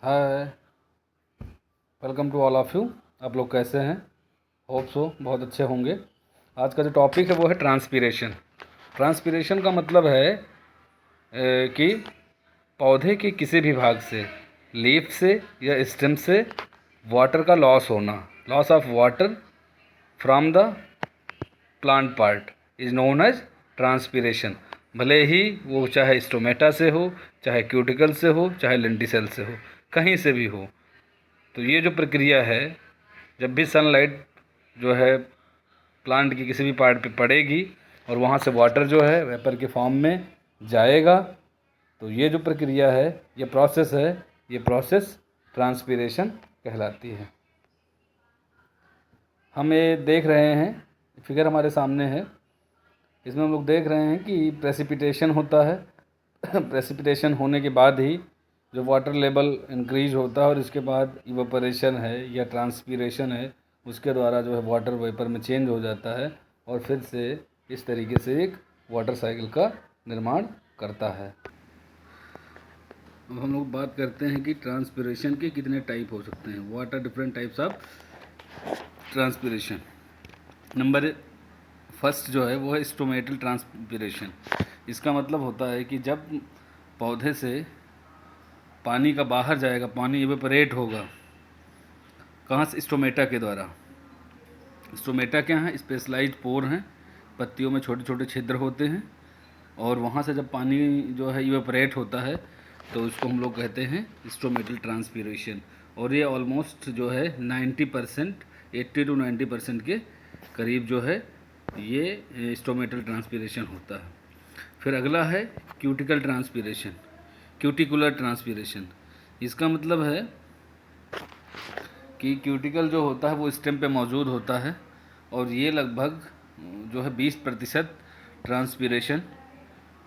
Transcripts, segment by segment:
Hi, welcome to all of you. आप लोग कैसे हैं? होप सो बहुत अच्छे होंगे। आज का जो टॉपिक है वो है ट्रांसपीरेशन। ट्रांसपीरेशन का मतलब है कि पौधे के किसी भी भाग से, लीफ से या स्टेम से वाटर का लॉस होना, loss of water from the plant part is known as transpiration. भले ही वो चाहे स्टोमेटा से हो, चाहे क्यूटिकल से हो, चाहे लेंटिसेल से हो, कहीं से भी हो। तो ये जो प्रक्रिया है, जब भी सनलाइट जो है प्लांट की किसी भी पार्ट पे पड़ेगी और वहाँ से वाटर जो है वेपर के फॉर्म में जाएगा, तो ये जो प्रक्रिया है, ये प्रोसेस है, ये प्रोसेस ट्रांसपीरेशन कहलाती है। हम ये देख रहे हैं, फिगर हमारे सामने है, इसमें हम लोग देख रहे हैं कि प्रेसिपिटेशन होता है। प्रेसिपिटेशन होने के बाद ही जो वाटर लेवल इंक्रीज होता है और इसके बाद इवेपोरेशन है या ट्रांसपीरेशन है, उसके द्वारा जो है वाटर वेपर में चेंज हो जाता है और फिर से इस तरीके से एक वाटर साइकिल का निर्माण करता है। अब हम लोग बात करते हैं कि ट्रांसपीरेशन के कितने टाइप हो सकते हैं। What are different types of transpiration. Number first जो है वो है स्टोमेटल ट्रांसपीरेशन। इसका मतलब होता है कि जब पौधे से पानी का बाहर जाएगा, पानी इवेपोरेट होगा, कहाँ से? स्टोमेटा के द्वारा। स्टोमेटा क्या है? स्पेशलाइज्ड पोर हैं, पत्तियों में छोटे छोटे छिद्र होते हैं और वहाँ से जब पानी जो है इवेपोरेट होता है तो उसको हम लोग कहते हैं स्टोमेटल ट्रांसपीरेशन। और ये ऑलमोस्ट जो है 90%, 80 to 90% के करीब जो है ये स्टोमेटल ट्रांसपीरेशन होता है। फिर अगला है क्यूटिकल ट्रांसपीरेशन, क्यूटिकुलर ट्रांसपीरेशन। इसका मतलब है कि क्यूटिकल जो होता है वो स्टेम पे मौजूद होता है और ये लगभग जो है 20% ट्रांसपीरेशन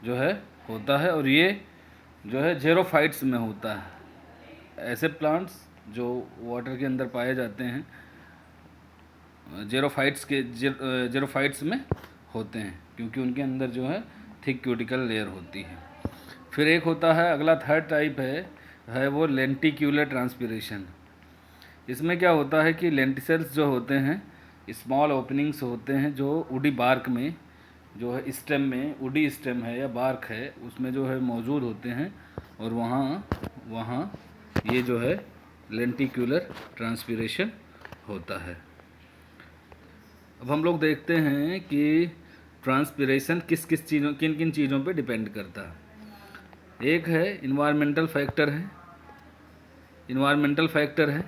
जो है होता है और ये जो है जेरोफाइट्स में होता है। ऐसे प्लांट्स जो वाटर के अंदर पाए जाते हैं जेरोफाइट्स में होते हैं, क्योंकि उनके अंदर जो है थिक क्यूटिकल लेयर होती है। फिर एक होता है, अगला थर्ड टाइप है वो लेंटिक्यूलर ट्रांसपीरेशन। इसमें क्या होता है कि लेंटिसेल्स जो होते हैं स्मॉल ओपनिंग्स होते हैं जो वुडी बार्क में जो है स्टेम में, वुडी स्टेम है या बार्क है उसमें जो है मौजूद होते हैं और वहाँ ये जो है लेंटिक्यूलर ट्रांसपीरेशन होता है। अब हम लोग देखते हैं कि ट्रांसपीरेशन किस किस चीज़ों, किन किन चीज़ों पे डिपेंड करता है। एक है इन्वायरमेंटल फैक्टर है, इन्वायरमेंटल फैक्टर है।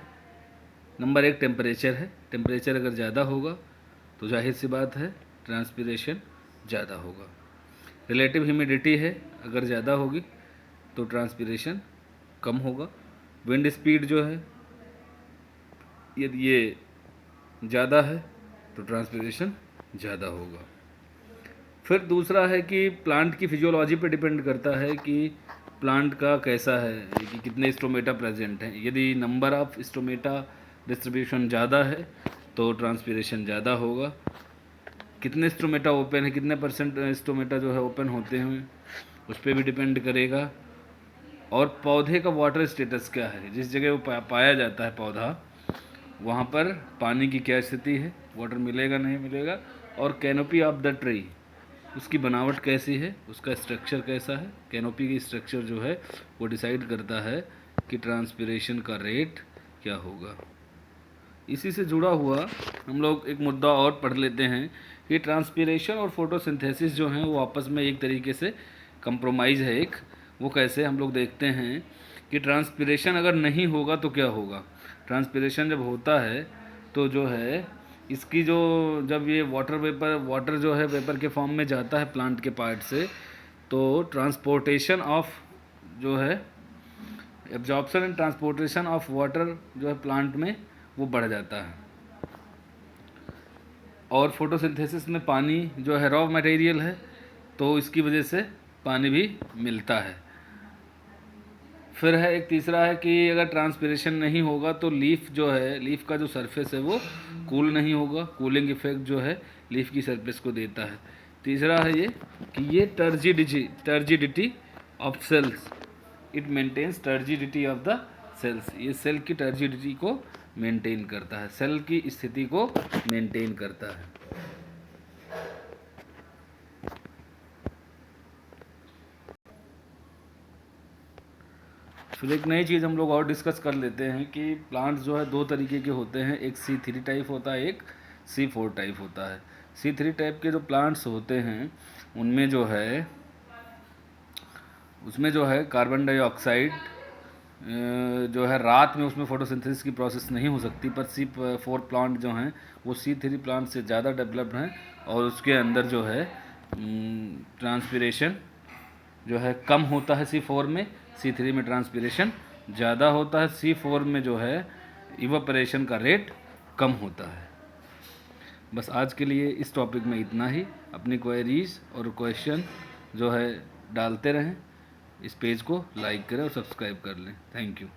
नंबर एक टेम्परेचर है, टेम्परेचर अगर ज़्यादा होगा तो जाहिर सी बात है ट्रांसपीरेशन ज़्यादा होगा। रिलेटिव ह्यूमिडिटी है, अगर ज़्यादा होगी तो ट्रांसपीरेशन कम होगा। विंड स्पीड जो है यदि ये ज़्यादा है तो ट्रांसपीरेशन ज़्यादा होगा। फिर दूसरा है कि प्लांट की फिजियोलॉजी पे डिपेंड करता है कि प्लांट का कैसा है, कि कितने स्टोमेटा प्रेजेंट हैं। यदि नंबर ऑफ स्टोमेटा डिस्ट्रीब्यूशन ज़्यादा है तो ट्रांसपीरेशन ज़्यादा होगा। कितने स्टोमेटा ओपन है, कितने परसेंट स्टोमेटा जो है ओपन होते हैं, उस पर भी डिपेंड करेगा। और पौधे का वाटर स्टेटस क्या है, जिस जगह वो पाया जाता है पौधा, वहाँ पर पानी की क्या स्थिति है, वाटर मिलेगा नहीं मिलेगा। और कैनोपी ऑफ द ट्री, उसकी बनावट कैसी है, उसका स्ट्रक्चर कैसा है। कैनोपी की स्ट्रक्चर जो है वो डिसाइड करता है कि ट्रांसपीरेशन का रेट क्या होगा। इसी से जुड़ा हुआ हम लोग एक मुद्दा और पढ़ लेते हैं कि ट्रांसपीरेशन और फोटोसिंथेसिस जो हैं वो आपस में एक तरीके से कंप्रोमाइज़ है एक। वो कैसे? हम लोग देखते हैं कि ट्रांसपीरेशन अगर नहीं होगा तो क्या होगा। ट्रांसपीरेशन जब होता है तो जो है इसकी जो, जब ये वाटर जो है वेपर के फॉर्म में जाता है प्लांट के पार्ट से, तो ट्रांसपोर्टेशन ऑफ जो है absorption and transportation of water जो है प्लांट में वो बढ़ जाता है। और फोटोसिंथेसिस में पानी जो है रॉ मटेरियल है तो इसकी वजह से पानी भी मिलता है। फिर है एक तीसरा है कि अगर ट्रांसपीरेशन नहीं होगा तो लीफ जो है, लीफ का जो सरफेस है वो कूल नहीं होगा। कूलिंग इफेक्ट जो है लीफ की सरफेस को देता है। तीसरा है ये कि ये turgidity of cells, it maintains turgidity of the cells, ये सेल की टर्जिडिटी को मेंटेन करता है, सेल की स्थिति को मेंटेन करता है। फिर एक नई चीज़ हम लोग और डिस्कस कर लेते हैं कि प्लांट्स जो है दो तरीके के होते हैं, एक C3 टाइप होता है, एक C4 टाइप होता है। C3 टाइप के जो प्लांट्स होते हैं उनमें जो है उसमें जो है कार्बन डाइऑक्साइड जो है रात में उसमें फोटोसिंथेसिस की प्रोसेस नहीं हो सकती, पर C4 प्लांट जो हैं वो C3 प्लांट से ज़्यादा डेवलप्ड हैं और उसके अंदर जो है ट्रांसपिरेशन जो है कम होता है C4 में, C3 में ट्रांसपिरेशन ज़्यादा होता है, C4 में जो है इवापोरेशन का रेट कम होता है। बस आज के लिए इस टॉपिक में इतना ही। अपनी क्वेरीज और क्वेश्चन जो है डालते रहें। इस पेज को लाइक करें और सब्सक्राइब कर लें। Thank you.